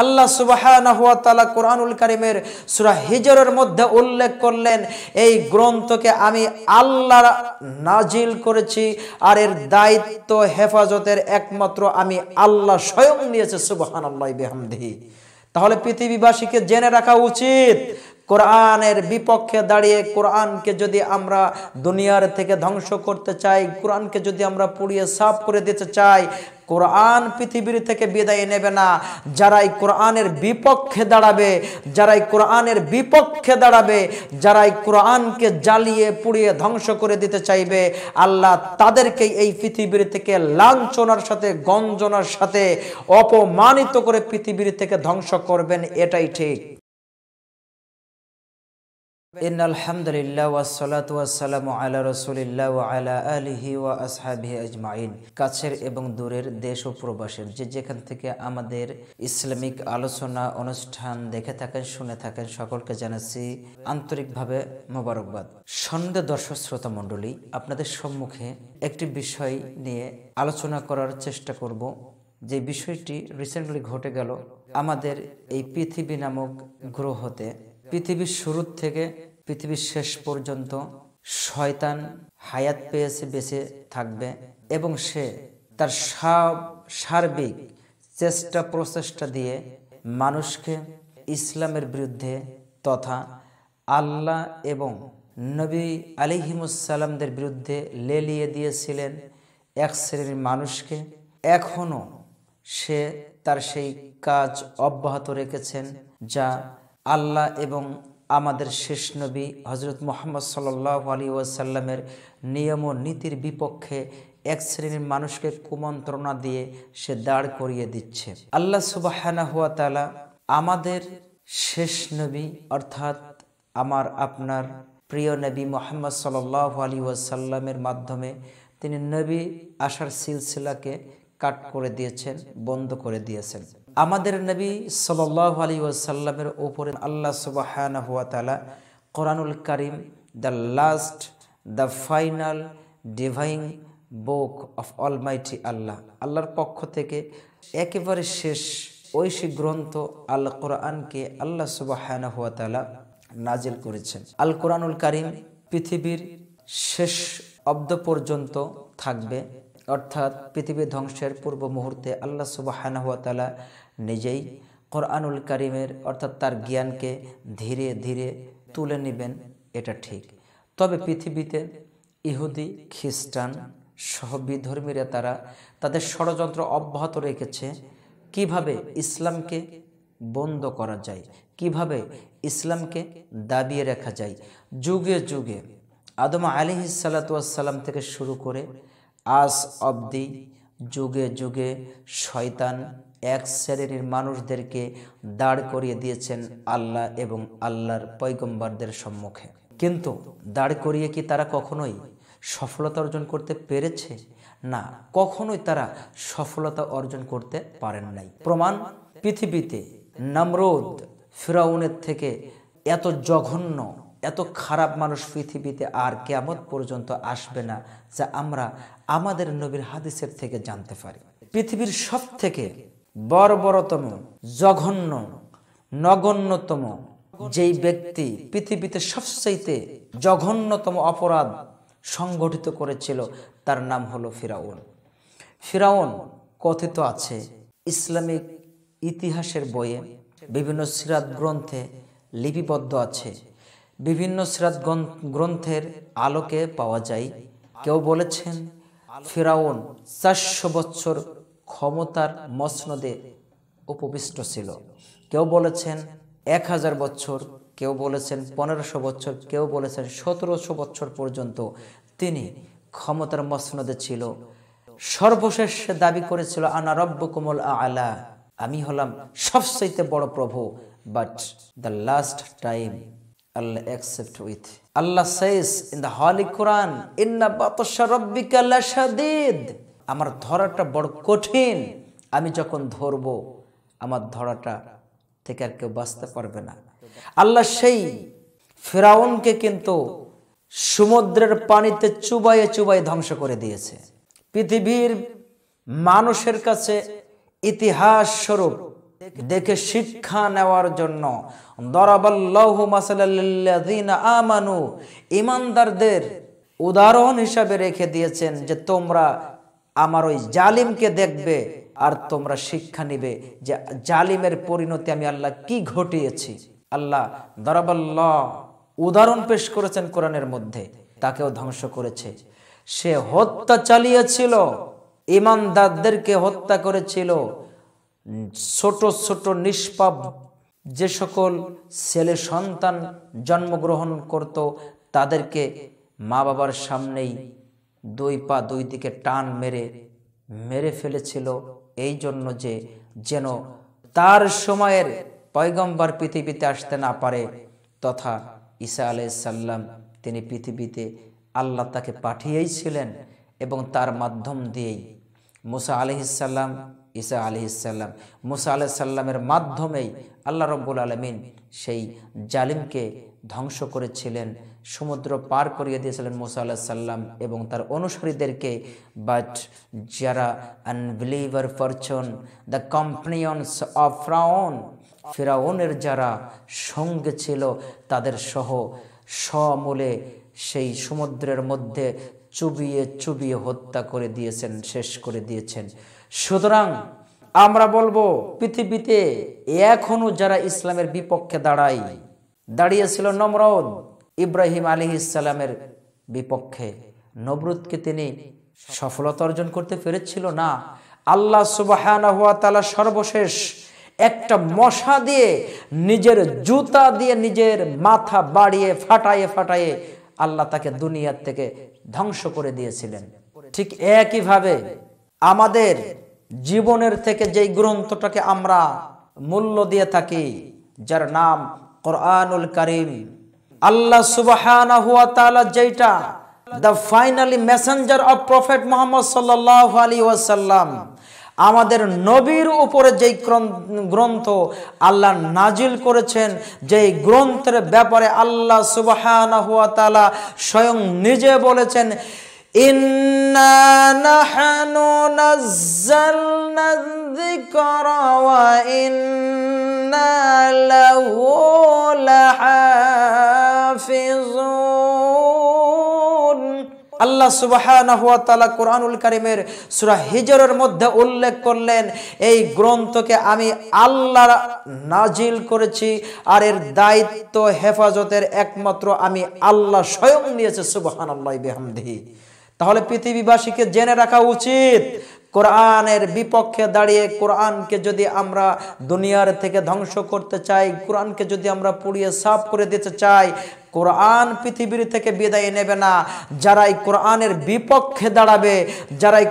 আল্লাহ সুবহানাহু ওয়া তাআলা কোরআনুল কারীমের সূরা হিজরের মধ্যে উল্লেখ করলেন, এই গ্রন্থকে আমি আল্লাহ নাজিল করেছি আর এর দায়িত্ব হেফাজতের একমাত্র আমি আল্লাহ স্বয়ং নিয়েছি। সুবহানাল্লাহি বিহামদিহি। তাহলে পৃথিবীবাসীকে জেনে রাখা উচিত, কোরআনের বিপক্ষে দাঁড়িয়ে কোরআনকে যদি আমরা দুনিয়ার থেকে ধ্বংস করতে চাই, কোরআনকে যদি আমরা পুড়িয়ে সাফ করে দিতে চাই, কোরআন পৃথিবীর থেকে বিদায় নেবে না। যারাই কোরআনের বিপক্ষে দাঁড়াবে, যারাই কোরআনের বিপক্ষে দাঁড়াবে, যারাই কোরআনকে জ্বালিয়ে পুড়িয়ে ধ্বংস করে দিতে চাইবে, আল্লাহ তাদেরকে এই পৃথিবীর থেকে লাঞ্ছনার সাথে গঞ্জনার সাথে অপমানিত করে পৃথিবীর থেকে ধ্বংস করবেন, এটাই ঠিক। ইন্নাল হামদুলিল্লাহ ওয়াসসালাতু ওয়াসসালামু আলা রাসূলিল্লাহ ওয়া আলা আলিহি ওয়া আসহাবিহি আজমাইন। কাছের এবং দূরের দেশ ও প্রবাসের যে যেখান থেকে আমাদের ইসলামিক আলোচনা অনুষ্ঠান দেখে থাকেন, শুনে থাকেন, সকলকে জানাচ্ছি আন্তরিকভাবে মোবারকবাদ। সম্মানিত দর্শক শ্রোতা মণ্ডলী, আপনাদের সম্মুখে একটি বিষয় নিয়ে আলোচনা করার চেষ্টা করব, যে বিষয়টি রিসেন্টলি ঘটে গেল আমাদের এই পৃথিবী নামক গ্রহতে। পৃথিবীর শুরু থেকে পৃথিবীর শেষ পর্যন্ত শয়তান হায়াত পেয়েছে, বেঁচে থাকবে এবং সে তার সার্বিক চেষ্টা প্রচেষ্টা দিয়ে মানুষকে ইসলামের বিরুদ্ধে তথা আল্লাহ এবং নবী আলাইহিমুসসালামদের বিরুদ্ধে লেলিয়ে দিয়েছিলেন এক শ্রেণীর মানুষকে। এখনো সে তার সেই কাজ অব্যাহত রেখেছেন, যা আল্লাহ এবং আমাদের শেষ নবী হযরত মুহাম্মদ সাল্লাল্লাহু আলাইহি ওয়াসাল্লামের নিয়ম ও নীতির বিপক্ষে এক শ্রেণীর মানুষকে কুমন্ত্রণা দিয়ে সে দাঁড় করিয়ে দিচ্ছে। আল্লাহ সুবহানাহু ওয়া তাআলা আমাদের শেষ নবী অর্থাৎ আমার আপনার প্রিয় নবী মুহাম্মদ সাল্লাল্লাহু আলাইহি ওয়াসাল্লামের মাধ্যমে তিনি নবী আসার সিলসিলাকে কাট করে দিয়েছেন, বন্ধ করে দিয়েছেন। আমাদের নবী সাল্লাল্লাহু আলাইহি ওয়াসাল্লামের উপরে আল্লাহ সুবহানাহু ওয়া তাআলা কোরআনুল কারীম, the last, the final divine book of almighty Allah, আল্লাহর পক্ষ থেকে একেবারে শেষ ঐশী গ্রন্থ আল কোরআনকে আল্লাহ সুবহানাহু ওয়া তাআলা নাজিল করেছেন। আল কোরআনুল কারীম পৃথিবীর শেষ অব্দ পর্যন্ত থাকবে, অর্থাৎ পৃথিবী ধ্বংসের পূর্ব মুহূর্তে আল্লাহ সুবহানাহু ওয়া তাআলা নিজেই কোরআনুল কারীমের অর্থাৎ তার জ্ঞানকে ধীরে ধীরে তুলে নেবেন, এটা ঠিক। তবে পৃথিবীতে ইহুদি, খ্রিস্টান সহ বিধর্মীরা তারা তাদের ষড়যন্ত্র অব্যাহত রেখেছে কিভাবে ইসলামকে বন্ধ করা যায়, কিভাবে ইসলামকে দাবিয়ে রাখা যায়। যুগে যুগে আদম আলাইহিস সালাতু ওয়াস সালাম থেকে শুরু করে আজ অবধি যুগে যুগে শয়তান এক শ্রেণীর মানুষদেরকে দাঁড় করিয়ে দিয়েছেন আল্লাহ এবং আল্লাহর পয়গম্বরদের সম্মুখে। কিন্তু দাঁড় করিয়ে কি তারা কখনোই সফলতা অর্জন করতে পেরেছে? না, কখনোই তারা সফলতা অর্জন করতে পারেন নাই। প্রমাণ পৃথিবীতে নমরুদ, ফিরাউনের থেকে এত জঘন্য, এত খারাপ মানুষ পৃথিবীতে আর কিয়ামত পর্যন্ত আসবে না, যা আমরা আমাদের নবীর হাদিসের থেকে জানতে পারি। পৃথিবীর সব থেকে বর্বরতম, জঘন্য, নগণ্যতম যেই ব্যক্তি পৃথিবীতে সবচাইতে জঘন্যতম অপরাধ সংগঠিত করেছিল তার নাম হলো ফিরাউন। ফিরাউন কথিত আছে ইসলামিক ইতিহাসের বইয়ে, বিভিন্ন সিরাত গ্রন্থে লিপিবদ্ধ আছে, বিভিন্ন সিরাত গ্রন্থের আলোকে পাওয়া যায়। কেউ বলেছেন ফিরাউন 400 বছর ক্ষমতার মসনদে উপবিষ্ট ছিল, কেউ বলেছেন 1000 বছর, কেউ বলেছেন 1500 বছর, কেউ বলেছেন 1700 বছর পর্যন্ত তিনি ক্ষমতার মসনদে ছিল। সর্বশেষ দাবি করেছিল আনা রব্বুকুমুল আ'লা, আমি হলাম সবচেয়ে বড় প্রভু। But the last time Allah accept with. Allah says in the Holy Quran, Inna batasha rabbika lashadid. আমার ধরাটা বড় কঠিন, আমি যখন ধরবো আমার ধরাটা থেকে আর কেউ বাঁচতে পারবে না। আল্লাহ সেই ফিরাউনকে কিন্তু সমুদ্রের পানিতে চুবাইয়ে চুবাইয়ে ধ্বংস করে দিয়েছে। পৃথিবীর মানুষের কাছে ইতিহাস স্বরূপ দেখে শিক্ষা নেওয়ার জন্য। দরাবাল্লাহু মাসালাল লিল্লাযিনা আমানু, ঈমানদারদের উদাহরণ হিসাবে রেখে দিয়েছেন যে তোমরা আমার ওই জালিমকে দেখবে আর তোমরা শিক্ষা নিবে যে জালিমের পরিণতি আমি আল্লাহ কি ঘটিয়েছি। আল্লাহ দরাবাল্লাহ উদাহরণ পেশ করেছেন কোরআনের মধ্যে, তাকেও ধ্বংস করেছে। সে হত্যা চালিয়েছিল, ঈমানদারদেরকে হত্যা করেছিল। ছোট ছোট নিষ্পাপ যে সকল ছেলে সন্তান জন্মগ্রহণ করত তাদেরকে মা বাবার সামনেই দুই পা দুই দিকে টান মেরে ফেলেছিল, এই জন্য যে যেন তার সময়ের পয়গম্বর পৃথিবীতে আসতে না পারে। তথা ঈসা আলাইহিস সালাম, তিনি পৃথিবীতে আল্লাহ তাকে পাঠিয়েছিলেন এবং তার মাধ্যম দিয়েই মুসা আলাইহিস সালাম, ঈসা আলাইহিস সালাম, মুসা আলাইহিস সালামের মাধ্যমেই আল্লাহ রাব্বুল আলামিন সেই জালিমকে ধ্বংস করেছিলেন, সমুদ্র পার করিয়ে দিয়েছিলেন মুসা আলাইহিস সালাম এবং তার অনুসারীদেরকে। বাট যারা আনবিলিভার পারসন, দ্য কম্পানিয়নস অফ ফিরাউনের যারা সঙ্গে ছিল তাদের সহ সমূলে সেই সমুদ্রের মধ্যে চুবিয়ে চুবিয়ে হত্যা করে দিয়েছেন, শেষ করে দিয়েছেন। সুতরাং আমরা বলবো পৃথিবীতে এখনো যারা ইসলামের বিপক্ষে দাঁড়িয়েছিল, নমরুদ ইব্রাহিম আলাইহিস সালামের বিপক্ষে, নমরুদকে তিনি সফলতা অর্জন করতে পেরেছিল না। আল্লাহ সুবহানাহু ওয়া তাআলা সর্বশেষ একটা মশা দিয়ে, নিজের জুতা দিয়ে নিজের মাথা বাড়িয়ে ফাটায়ে আল্লাহ তাকে দুনিয়ার থেকে ধ্বংস করে দিয়েছিলেন। ঠিক একইভাবে আমাদের জীবনের থেকে যেই গ্রন্থটাকে আমরা মূল্য দিয়ে থাকি, যার নাম কোরআনুল কারীম, আল্লাহ সুবহানাহু ওয়া তাআলা যেটা the finally Messenger of prophet Muhammad সাল্লাল্লাহু আলাইহি ওয়াসাল্লাম, আমাদের নবীর উপরে যেই গ্রন্থ আল্লাহ নাজিল করেছেন, যেই গ্রন্থের ব্যাপারে আল্লাহ সুবহানাহু ওয়া তাআলা স্বয়ং নিজে বলেছেন, ইন্না নাহনু নাযালনা যিকরা ওয়া ইন্না লাহু লাহাফিজুন। আল্লাহ সুবহানাহু ওয়া তাআলা কোরআনুল কারীমের সূরা হিজরের মধ্যে উল্লেখ করলেন, এই গ্রন্থকে আমি আল্লাহ নাজিল করেছি আর এর দায়িত্ব হেফাজতের একমাত্র আমি আল্লাহ স্বয়ং নিয়েছি। সুবহানাল্লাহি বিহামদিহি। তাহলে পৃথিবীবাসীকে জেনে রাখা উচিত, কোরআনের বিপক্ষে দাঁড়িয়ে কোরআনকে যদি আমরা দুনিয়ার থেকে ধ্বংস করতে চাই, কোরআনকে যদি আমরা পুড়িয়ে সাফ করে দিতে চাই, কোরআন পৃথিবীর থেকে বিদায় নেবে না। যারাই কোরআনের বিপক্ষে দাঁড়াবে, যারাই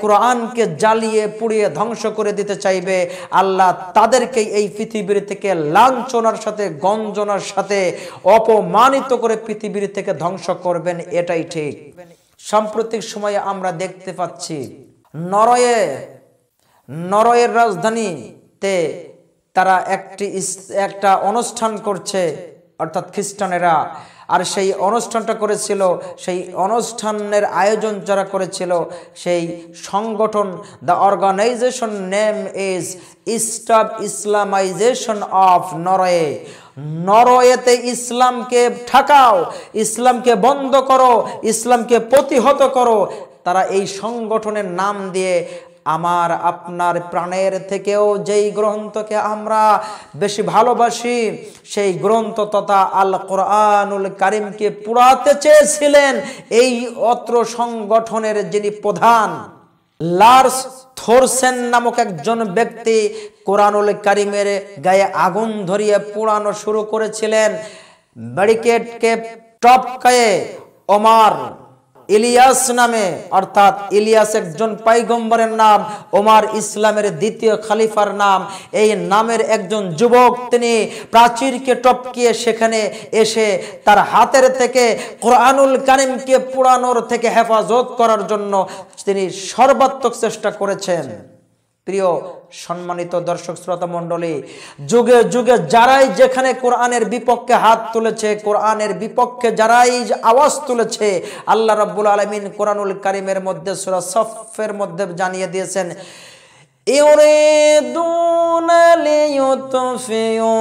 কোরআনকে জ্বালিয়ে পুড়িয়ে ধ্বংস করে দিতে চাইবে, আল্লাহ তাদেরকে এই পৃথিবীর থেকে লাঞ্ছনার সাথে, গঞ্জনার সাথে অপমানিত করে পৃথিবীর থেকে ধ্বংস করবেন, এটাই ঠিক। সাম্প্রতিক সময়ে আমরা দেখতে পাচ্ছি নরওয়ের রাজধানীতে তারা একটা অনুষ্ঠান করছে, অর্থাৎ খ্রিস্টানেরা। আর সেই অনুষ্ঠানটা করেছিল, সেই অনুষ্ঠানের আয়োজন যারা করেছিল, সেই সংগঠন, the organization name is stop Islamization of Norway. নরওয়েতে ইসলামকে ঠেকাও, ইসলামকে বন্ধ করো, ইসলামকে প্রতিহত করো। তারা এই সংগঠনের নাম দিয়ে আমার আপনার প্রাণের থেকেও যেই গ্রন্থকে আমরা বেশি ভালোবাসি, সেই গ্রন্থ তথা আল কোরআনুল কারীমকে পুড়াতে চেয়েছিলেন এই অত্র সংগঠনের যিনি প্রধান লার্স থোরসেন নামক একজন ব্যক্তি কোরআনুল কারীমের গায়ে আগুন ধরিয়ে পোড়ানো শুরু করেছিলেন। ব্যারিকেডকে টপকায়ে ওমর ইলিয়াস নামে, অর্থাৎ ইলিয়াস একজন পয়গম্বরের নাম, ওমর ইসলামের দ্বিতীয় খলিফার নাম, এই নামের একজন যুবক তিনি প্রাচীরকে টপকিয়ে সেখানে এসে তার হাতের থেকে কোরআনুল কারীমকে পোড়ানোর থেকে হেফাজত করার জন্য তিনি সর্বাত্মক চেষ্টা করেছেন। প্রিয় সম্মানিত দর্শক শ্রোতা মণ্ডলী, যুগে যুগে যারাই যেখানে কোরআনের বিপক্ষে হাত তুলেছে, কোরআনের বিপক্ষে যারাই আওয়াজ তুলেছে, আল্লাহ রাব্বুল আলামিন কোরআনুল কারীমের মধ্যে সূরা সফের মধ্যে জানিয়ে দিয়েছেন, ইউরিদুনা লিইউতফিউ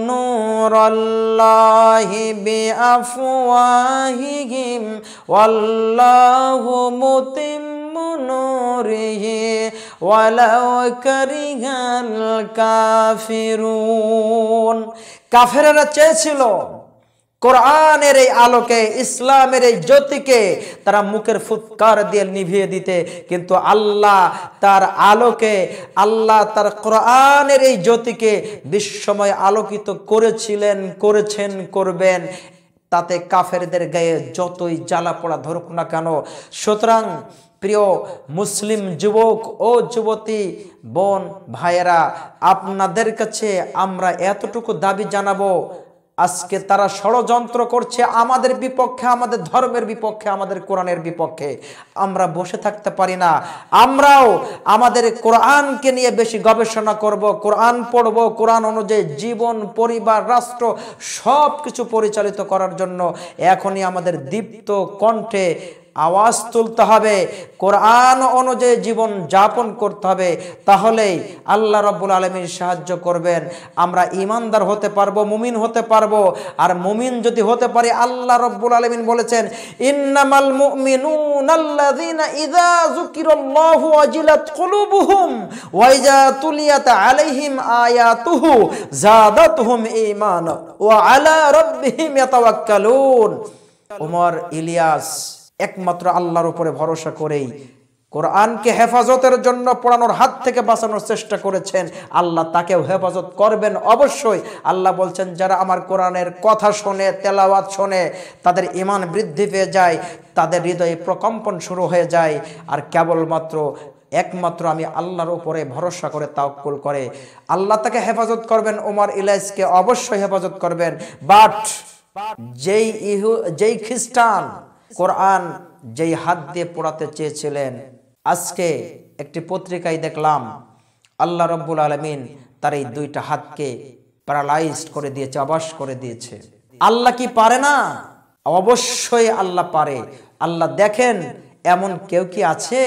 নূরাল্লাহি বিআফওয়াহিহিম ওয়াল্লাহু মুতিম্মু নূরিহি ওয়ালাউ কারিহাল কাফিরুন। কাফেররা চেয়েছিল কোরআনের এই আলোকে, ইসলামের এই জ্যোতিকে তারা মুখের ফুৎকার দিয়ে নিভিয়ে দিতে, কিন্তু আল্লাহ তার আলোকে, আল্লাহ তার কোরআনের এই জ্যোতিকে বিশ্বময় আলোকিত করেছিলেন, করেছেন, করবেন। তাতে কাফেরদের গায়ে যতই জ্বালা পোড়া ধরুক না কেন। সুতরাং প্রিয় মুসলিম যুবক ও যুবতী বোন ভাইয়েরা, আপনাদের কাছে আমরা এতটুকু দাবি জানাবো, আজকে তারা ষড়যন্ত্র করছে আমাদের বিপক্ষে, আমাদের ধর্মের বিপক্ষে, আমাদের কোরআনের বিপক্ষে। আমরা বসে থাকতে পারি না। আমরাও আমাদের কোরআনকে নিয়ে বেশি গবেষণা করব, কোরআন পড়ব, কোরআন অনুযায়ী জীবন, পরিবার, রাষ্ট্র সব কিছু পরিচালিত করার জন্য এখনই আমাদের দীপ্ত কণ্ঠে আওয়াজ তুলতে হবে, কোরআন অনুযায়ী জীবন যাপন করতে হবে। তাহলেই আল্লাহ রাব্বুল আলামিন সাহায্য করবেন, আমরা ঈমানদার হতে পারবো, মুমিন হতে পারবো। আর মুমিন যদি হতে পারি, আল্লাহ রাব্বুল আলামিন বলেছেন, ইন্নামাল মুমিনুনাল্লাযীনা ইযা যুকিরাল্লাহু ওয়াজিলাত কুলুবুহুম ওয়া ইযা তুলিয়াত আলাইহিম আয়াতুহু যাদাতুহুম ঈমানা ওয়া আলা রাব্বিহিম ইয়াতাওয়াক্কালুন। ওমর ইলিয়াস একমাত্র আল্লাহর উপরে ভরসা করেই কোরআনকে হেফাজতের জন্য পড়ানোর হাত থেকে বাঁচানোর চেষ্টা করেছেন। আল্লাহ তাকেও হেফাজত করবেন অবশ্যই। আল্লাহ বলছেন, যারা আমার কোরআনের কথা শোনে, তেলাওয়াত শোনে, তাদের ঈমান বৃদ্ধি পেয়ে যায়, তাদের হৃদয়ে প্রকম্পন শুরু হয়ে যায়। আর কেবলমাত্র একমাত্র আমি আল্লাহর উপরে ভরসা করে তাওয়াক্কুল করে আল্লাহ তাকে হেফাজত করবেন। ওমর ইলিয়াসকে অবশ্যই হেফাজত করবেন। বাট যেই খ্রিস্টান কোরআন যেই হাত দিয়ে পড়াতে চেয়েছিলেন, আজকে একটি পত্রিকায় দেখলাম আল্লাহ রাব্বুল আলামিন তার এই দুইটা হাতকে প্যারালাইজড করে দিয়েছে, অবশ করে দিয়েছে। আল্লাহ কি পারে না? অবশ্যই আল্লাহ পারে। আল্লাহ দেখেন এমন কেউ কি আছে?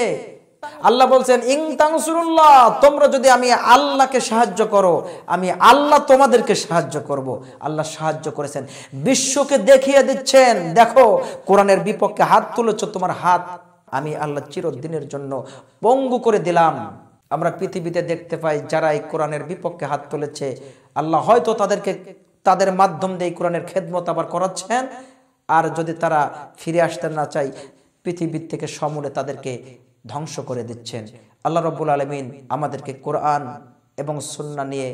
আল্লাহ বলছেন, ইন তানসুরুল্লাহ, তোমরা যদি আমি আল্লাহকে সাহায্য করো, আমি আল্লাহ তোমাদেরকে সাহায্য করব। আল্লাহ সাহায্য করেছেন, বিশ্বকে দেখিয়ে দিচ্ছেন, দেখো কোরআনের বিপক্ষে হাত তুলেছ, তোমার হাত আমি আল্লাহ চিরদিনের জন্য পঙ্গু করে দিলাম। আমরা পৃথিবীতে দেখতে পাই যারা এই কোরআনের বিপক্ষে হাত তুলেছে, আল্লাহ হয়তো তাদের মাধ্যম দিয়ে কোরআনের খেদমত আবার করাচ্ছেন। আর যদি তারা ফিরে আসতে না চায়, পৃথিবীর থেকে সমূলে তাদেরকে ধ্বংস করে দিচ্ছেন। আল্লাহ রাব্বুল আলামিন আমাদেরকে কোরআন এবং সুন্নাহ নিয়ে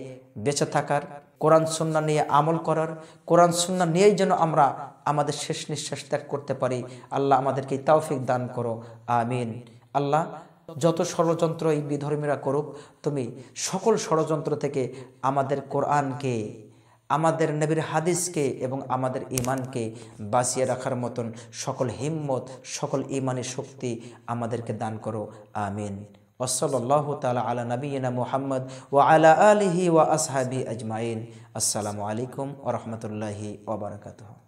বেঁচে থাকার, কোরআন সুন্নাহ নিয়ে আমল করার, কোরআন সুন্নাহ নিয়েই যেন আমরা আমাদের শেষ নিঃশ্বাস ত্যাগ করতে পারি। আল্লাহ আমাদেরকে তৌফিক দান করো, আমিন। আল্লাহ যত ষড়যন্ত্র এই বিধর্মীরা করুক, তুমি সকল ষড়যন্ত্র থেকে আমাদের কোরআনকে, আমাদের নবীর হাদিসকে এবং আমাদের ঈমানকে বাঁচিয়ে রাখার মতন সকল হিম্মত, সকল ঈমানি শক্তি আমাদেরকে দান করো, আমিন। ওয়াসাল্লাল্লাহু তাআলা আলা নবিয়িনা মুহাম্মদ ওয়া আলা আলিহি ওয়া আসহাবিহি আজমাইন। আসসালামু আলাইকুম ওয়া রাহমাতুল্লাহি ওয়া বারাকাতুহু।